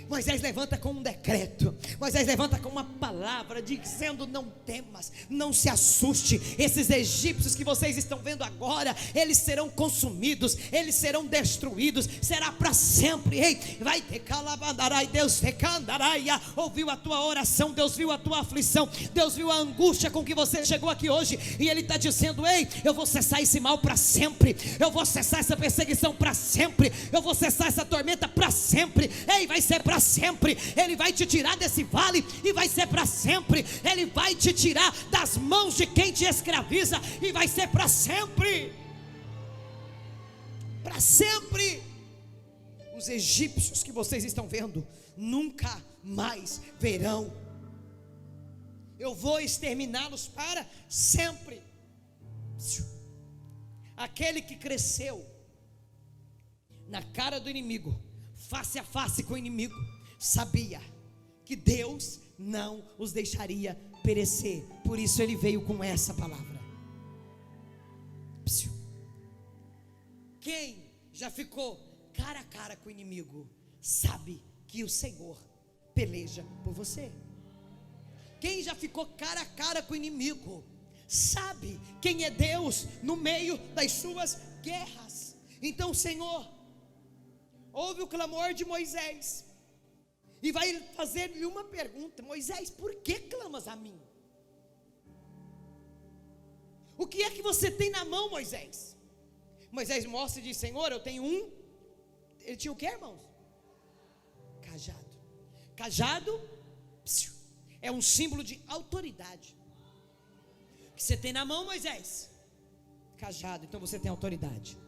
Moisés levanta com um decreto, Moisés levanta com uma palavra, dizendo: não temas, não se assuste. Esses egípcios que vocês estão vendo agora, eles serão consumidos, eles serão destruídos, será para sempre. Ei, vai ter calabandarai, Deus te candaraia. Ouviu a tua oração, Deus viu a tua aflição, Deus viu a angústia com que você chegou aqui hoje, e Ele está dizendo: ei, eu vou cessar esse mal para sempre, eu vou cessar essa perseguição para sempre, eu vou cessar essa tormenta para sempre. Ei, vai ser para para sempre. Ele vai te tirar desse vale e vai ser para sempre. Ele vai te tirar das mãos de quem te escraviza e vai ser para sempre. Para sempre. Os egípcios que vocês estão vendo nunca mais verão. Eu vou exterminá-los para sempre. Aquele que cresceu na cara do inimigo, face a face com o inimigo, sabia que Deus não os deixaria perecer. Por isso ele veio com essa palavra. Quem já ficou cara a cara com o inimigo, sabe que o Senhor peleja por você. Quem já ficou cara a cara com o inimigo, sabe quem é Deus no meio das suas guerras. Então o Senhor ouve o clamor de Moisés e vai fazer-lhe uma pergunta: Moisés, por que clamas a mim? O que é que você tem na mão, Moisés? Moisés mostra e diz: Senhor, eu tenho ele tinha o que, irmãos? Cajado. Cajado é um símbolo de autoridade. O que você tem na mão, Moisés? Cajado. Então você tem autoridade.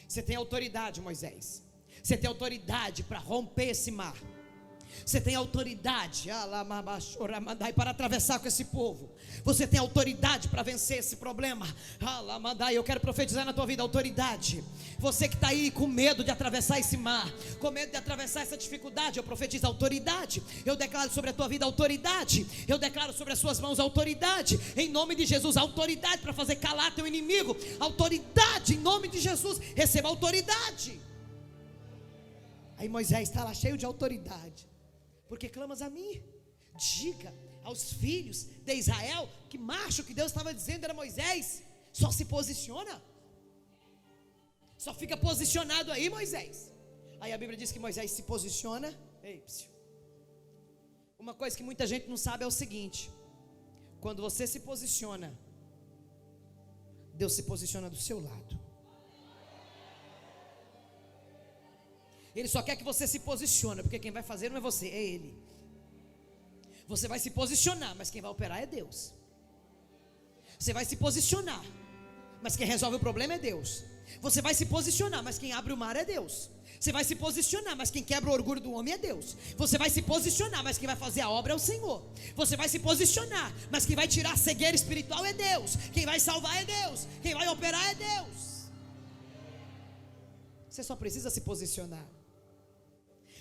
Você tem autoridade, Moisés. Você tem autoridade para romper esse mar. Você tem autoridade para atravessar com esse povo. Você tem autoridade para vencer esse problema. Eu quero profetizar na tua vida autoridade. Você que está aí com medo de atravessar esse mar, com medo de atravessar essa dificuldade, eu profetizo autoridade. Eu declaro sobre a tua vida autoridade. Eu declaro sobre as suas mãos autoridade. Em nome de Jesus, autoridade para fazer calar teu inimigo. Autoridade em nome de Jesus. Receba autoridade. Aí Moisés está lá cheio de autoridade. Porque clamas a mim? Diga aos filhos de Israel que macho que Deus estava dizendo era Moisés. Só se posiciona. Só fica posicionado aí, Moisés. Aí a Bíblia diz que Moisés se posiciona. Uma coisa que muita gente não sabe é o seguinte: quando você se posiciona, Deus se posiciona do seu lado. Ele só quer que você se posicione, porque quem vai fazer não é você, é Ele. Você vai se posicionar, mas quem vai operar é Deus. Você vai se posicionar, mas quem resolve o problema é Deus. Você vai se posicionar, mas quem abre o mar é Deus. Você vai se posicionar, mas quem quebra o orgulho do homem é Deus. Você vai se posicionar, mas quem vai fazer a obra é o Senhor. Você vai se posicionar, mas quem vai tirar a cegueira espiritual é Deus. Quem vai salvar é Deus. Quem vai operar é Deus. Você só precisa se posicionar.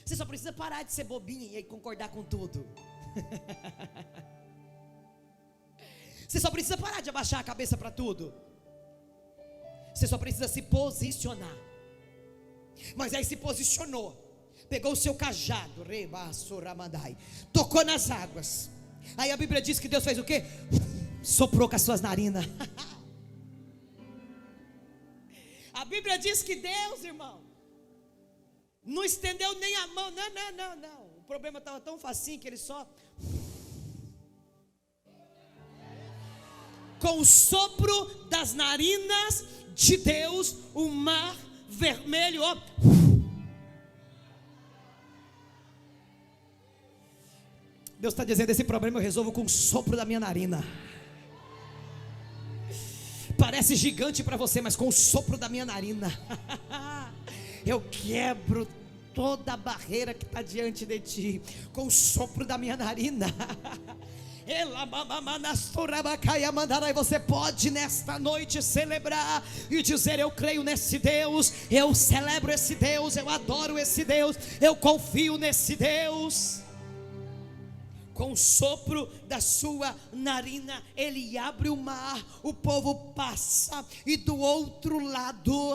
Você só precisa parar de ser bobinha e concordar com tudo. Você só precisa parar de abaixar a cabeça para tudo. Você só precisa se posicionar. Moisés se posicionou, pegou o seu cajado, tocou nas águas. Aí a Bíblia diz que Deus fez o quê? Soprou com as suas narinas. A Bíblia diz que Deus, irmão, não estendeu nem a mão. Não. O problema estava tão facinho que ele só, com o sopro das narinas de Deus, o mar vermelho, ó. Deus está dizendo: esse problema eu resolvo com o sopro da minha narina. Parece gigante para você, mas com o sopro da minha narina eu quebro toda a barreira que está diante de ti, com o sopro da minha narina. E você pode nesta noite celebrar e dizer: eu creio nesse Deus, eu celebro esse Deus, eu adoro esse Deus, eu confio nesse Deus. Com o sopro da sua narina ele abre o mar, o povo passa, e do outro lado,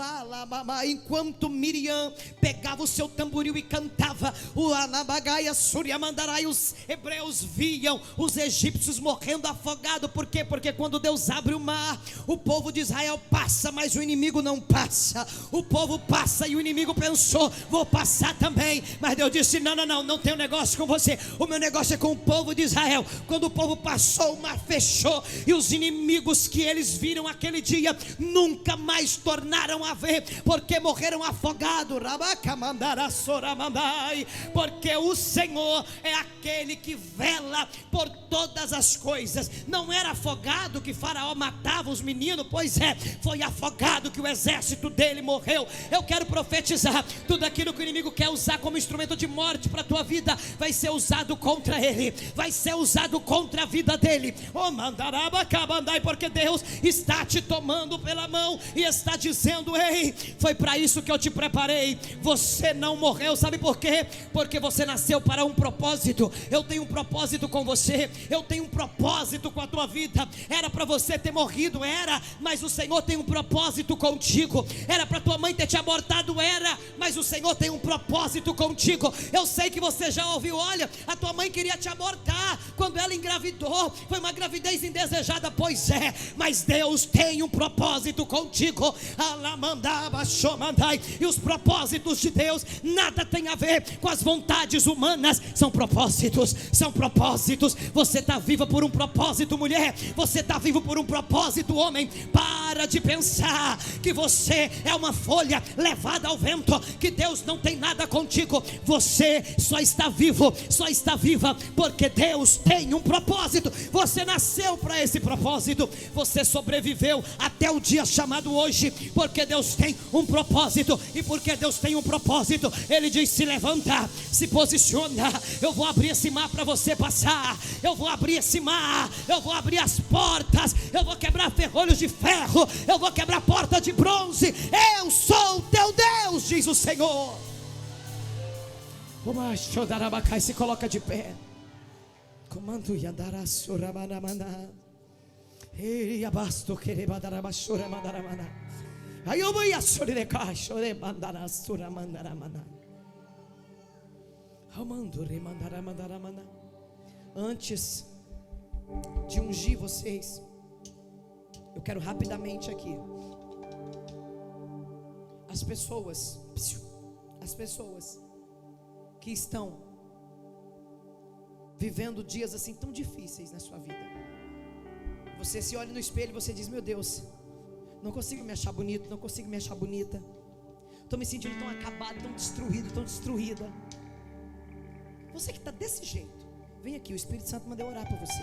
enquanto Miriam pegava o seu tamboril e cantava o Alabagaia Suriamandarai, os hebreus viam os egípcios morrendo afogados. Por quê? Porque quando Deus abre o mar, o povo de Israel passa, mas o inimigo não passa. O povo passa e o inimigo pensou: vou passar também, mas Deus disse: não tenho negócio com você, o meu negócio é com o povo povo de Israel. Quando o povo passou, o mar fechou, e os inimigos que eles viram aquele dia nunca mais tornaram a ver, porque morreram afogados. Porque o Senhor é aquele que vela por todas as coisas. Não era afogado que Faraó matava os meninos, pois é, foi afogado que o exército dele morreu. Eu quero profetizar: tudo aquilo que o inimigo quer usar como instrumento de morte para a tua vida, vai ser usado contra ele, vai ser usado contra a vida dele. Porque Deus está te tomando pela mão e está dizendo: ei, foi para isso que eu te preparei. Você não morreu, sabe por quê? Porque você nasceu para um propósito. Eu tenho um propósito com você, eu tenho um propósito com a tua vida. Era para você ter morrido, era, mas o Senhor tem um propósito contigo. Era para tua mãe ter te abortado, era, mas o Senhor tem um propósito contigo. Eu sei que você já ouviu: olha, a tua mãe queria te abortar quando ela engravidou, foi uma gravidez indesejada. Pois é, mas Deus tem um propósito contigo. E os propósitos de Deus nada tem a ver com as vontades humanas. São propósitos, são propósitos. Você está viva por um propósito, mulher. Você está vivo por um propósito, homem. Para de pensar que você é uma folha levada ao vento, que Deus não tem nada contigo. Você só está vivo, só está viva porque Deus tem um propósito. Você nasceu para esse propósito. Você sobreviveu até o dia chamado hoje porque Deus tem um propósito. E porque Deus tem um propósito, Ele diz: se levanta, se posiciona. Eu vou abrir esse mar para você passar. Eu vou abrir esse mar, eu vou abrir as portas, eu vou quebrar ferrolhos de ferro, eu vou quebrar porta de bronze. Eu sou o teu Deus, diz o Senhor. Se coloca de pé. Comando e andará suramanamana. Ei, abasto querebadarabashura mandaramana. Aí eu vou a surireca, chore mandará suramandaramana. Amando remandaramana. Antes de ungir vocês, eu quero rapidamente aqui. As pessoas que estão vivendo dias assim tão difíceis na sua vida. Você se olha no espelho e você diz: meu Deus, não consigo me achar bonito, não consigo me achar bonita. Estou me sentindo tão acabado, tão destruído, tão destruída. Você que está desse jeito, vem aqui, o Espírito Santo mandou orar por você.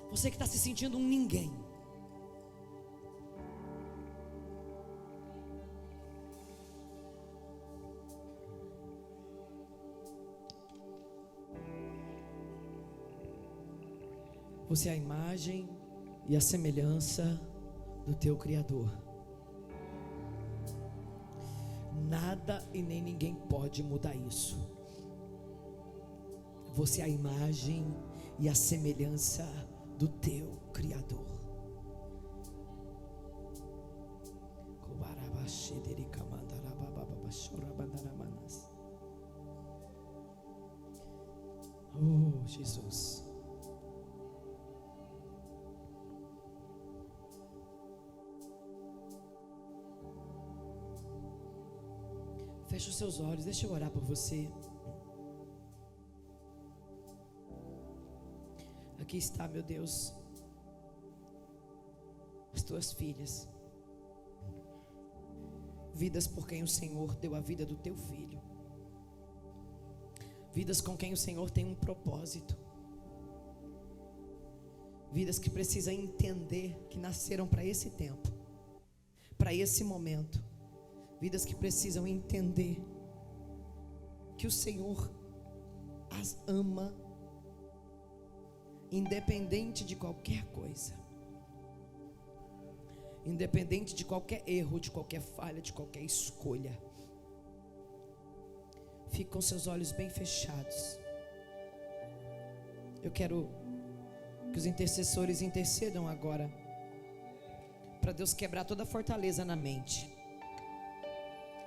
Você que está se sentindo um ninguém. Você é a imagem e a semelhança do teu Criador. Nada e nem ninguém pode mudar isso. Você é a imagem e a semelhança do teu Criador. Oh, Jesus. Feche os seus olhos, deixa eu orar por você. Aqui está, meu Deus, as tuas filhas, vidas por quem o Senhor deu a vida do teu filho, vidas com quem o Senhor tem um propósito, vidas que precisam entender que nasceram para esse tempo, para esse momento. Vidas que precisam entender que o Senhor as ama, independente de qualquer coisa, independente de qualquer erro, de qualquer falha, de qualquer escolha. Fique com seus olhos bem fechados. Eu quero que os intercessores intercedam agora, para Deus quebrar toda fortaleza na mente.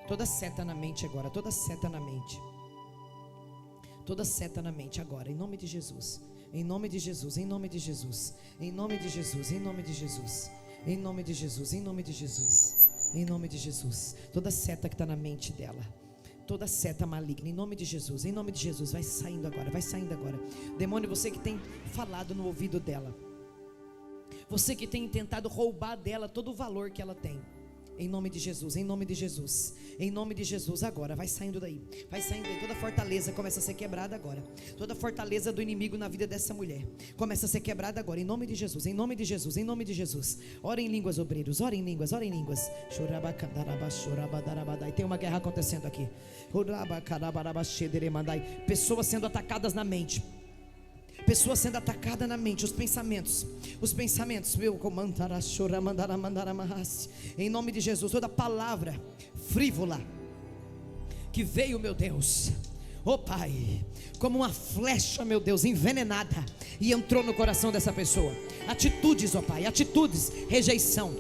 Toda seta na mente agora, toda seta na mente. Toda seta na mente agora, em nome de Jesus. Em nome de Jesus, em nome de Jesus. Em nome de Jesus, em nome de Jesus. Em nome de Jesus, em nome de Jesus. Em nome de Jesus. Toda seta que está na mente dela, toda seta maligna, em nome de Jesus, em nome de Jesus, vai saindo agora, vai saindo agora. Demônio, você que tem falado no ouvido dela, você que tem tentado roubar dela todo o valor que ela tem, em nome de Jesus, em nome de Jesus, em nome de Jesus, agora, vai saindo daí, toda fortaleza começa a ser quebrada agora, toda fortaleza do inimigo na vida dessa mulher, começa a ser quebrada agora, em nome de Jesus, em nome de Jesus, em nome de Jesus. Ora em línguas, obreiros, ora em línguas, ora em línguas. E tem uma guerra acontecendo aqui, pessoas sendo atacadas na mente, pessoas sendo atacadas na mente, os pensamentos, meu, em nome de Jesus, toda palavra frívola que veio, meu Deus, oh Pai, como uma flecha, meu Deus, envenenada, e entrou no coração dessa pessoa. Atitudes, ó Pai, atitudes, rejeição,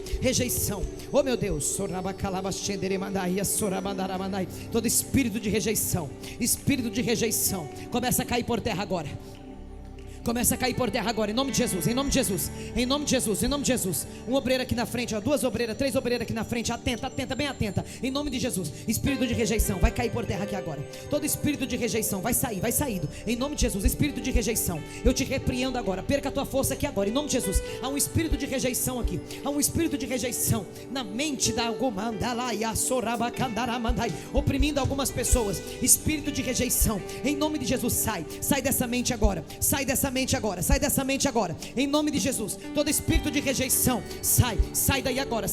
oh meu Deus, todo espírito de rejeição, começa a cair por terra agora. Começa a cair por terra agora, em nome de Jesus, em nome de Jesus, em nome de Jesus, em nome de Jesus. Um obreiro aqui na frente, ó, 2 obreiras, 3 obreiras aqui na frente, atenta, bem atenta, em nome de Jesus. Espírito de rejeição, vai cair por terra aqui agora. Todo espírito de rejeição, vai saído, em nome de Jesus. Espírito de rejeição, eu te repreendo agora, perca a tua força aqui agora, em nome de Jesus. Há um espírito de rejeição aqui, há um espírito de rejeição na mente da oprimindo algumas pessoas. Espírito de rejeição, em nome de Jesus, sai dessa mente agora, sai dessa mente agora, em nome de Jesus. Todo espírito de rejeição, sai daí agora,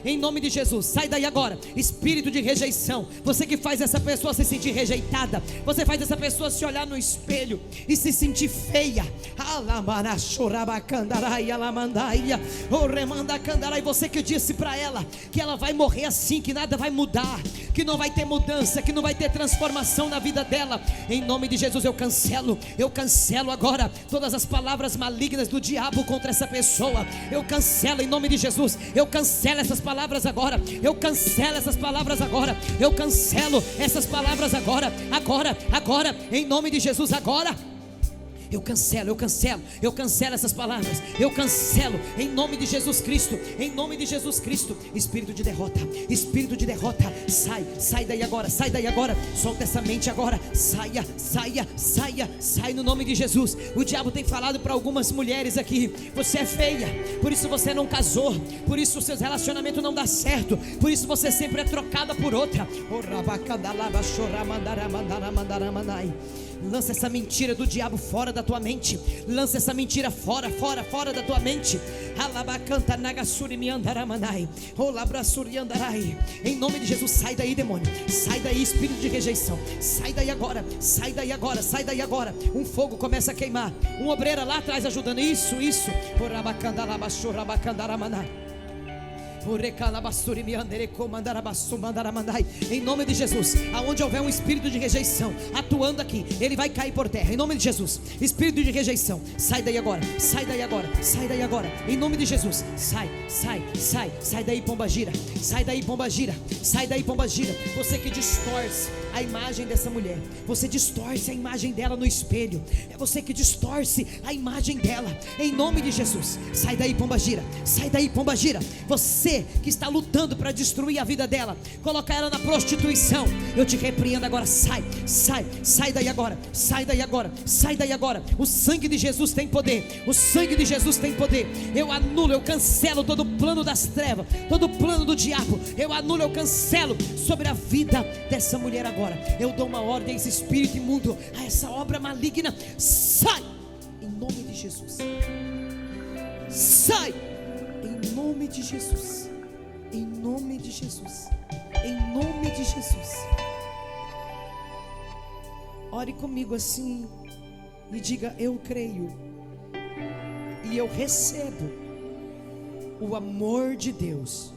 em nome de Jesus, sai daí agora. Espírito de rejeição, você que faz essa pessoa se sentir rejeitada, você faz essa pessoa se olhar no espelho e se sentir feia, e você que disse para ela que ela vai morrer assim, que nada vai mudar, que não vai ter mudança, que não vai ter transformação na vida dela, em nome de Jesus, eu cancelo agora todas as palavras malignas do diabo contra essa pessoa. Eu cancelo em nome de Jesus, eu cancelo essas palavras agora, eu cancelo essas palavras agora, em nome de Jesus agora. Eu cancelo essas palavras, eu cancelo em nome de Jesus Cristo, espírito de derrota, sai daí agora, solta essa mente agora, sai no nome de Jesus. O diabo tem falado para algumas mulheres aqui: você é feia, por isso você não casou, por isso o seu relacionamento não dá certo, por isso você sempre é trocada por outra. Lança essa mentira do diabo fora da tua mente. Lança essa mentira fora da tua mente. Em nome de Jesus, sai daí, demônio. Sai daí, espírito de rejeição. Sai daí agora. Um fogo começa a queimar. Um obreiro lá atrás ajudando. Isso. Em nome de Jesus, aonde houver um espírito de rejeição atuando aqui, ele vai cair por terra, em nome de Jesus. Espírito de rejeição, sai daí agora, em nome de Jesus. Sai daí, pomba gira. Você que distorce a imagem dessa mulher, você distorce a imagem dela no espelho, é você que distorce a imagem dela, em nome de Jesus. Sai daí, pomba gira. Você que está lutando para destruir a vida dela, colocar ela na prostituição, eu te repreendo agora. Sai daí agora. O sangue de Jesus tem poder. Eu anulo, eu cancelo todo o plano das trevas, todo o plano do diabo. Eu anulo, eu cancelo sobre a vida dessa mulher agora. Eu dou uma ordem a esse espírito imundo, a essa obra maligna. Sai em nome de Jesus. Sai em nome de Jesus. Em nome de Jesus. Ore comigo assim e diga: eu creio e eu recebo o amor de Deus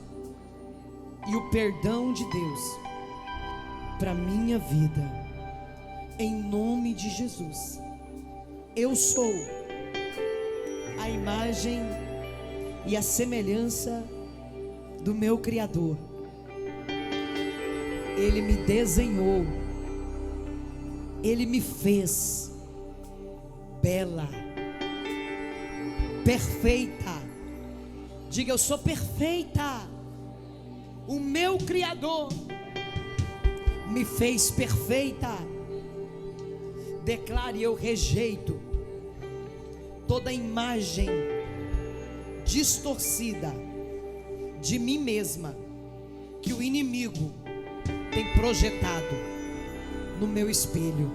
e o perdão de Deus para minha vida, em nome de Jesus. Eu sou a imagem e a semelhança do meu Criador. Ele me desenhou, Ele me fez bela, perfeita. Diga: eu sou perfeita o meu Criador me fez perfeita. Declare: eu rejeito toda imagem distorcida de mim mesma que o inimigo tem projetado no meu espelho,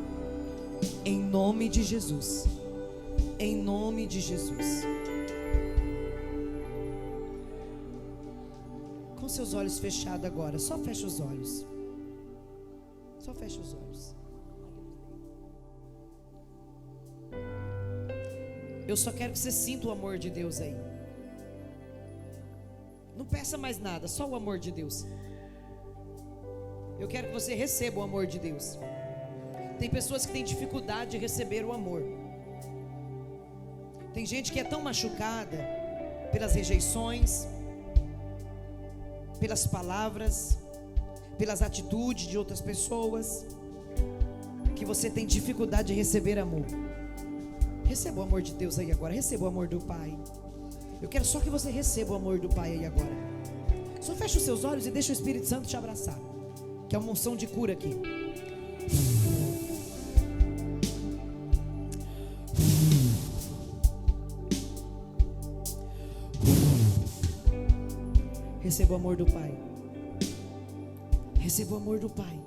em nome de Jesus, em nome de Jesus. Com seus olhos fechados agora, só fecha os olhos, só fecha os olhos. Eu só quero que você sinta o amor de Deus aí. Não peça mais nada, só o amor de Deus. Eu quero que você receba o amor de Deus. Tem pessoas que têm dificuldade de receber o amor. Tem gente que é tão machucada pelas rejeições, pelas palavras, pelas atitudes de outras pessoas, que você tem dificuldade de receber amor. Receba o amor de Deus aí agora. Receba o amor do Pai. Eu quero só que você receba o amor do Pai aí agora. Só fecha os seus olhos e deixa o Espírito Santo te abraçar, que é uma unção de cura aqui. Receba o amor do Pai. Receba o amor do Pai.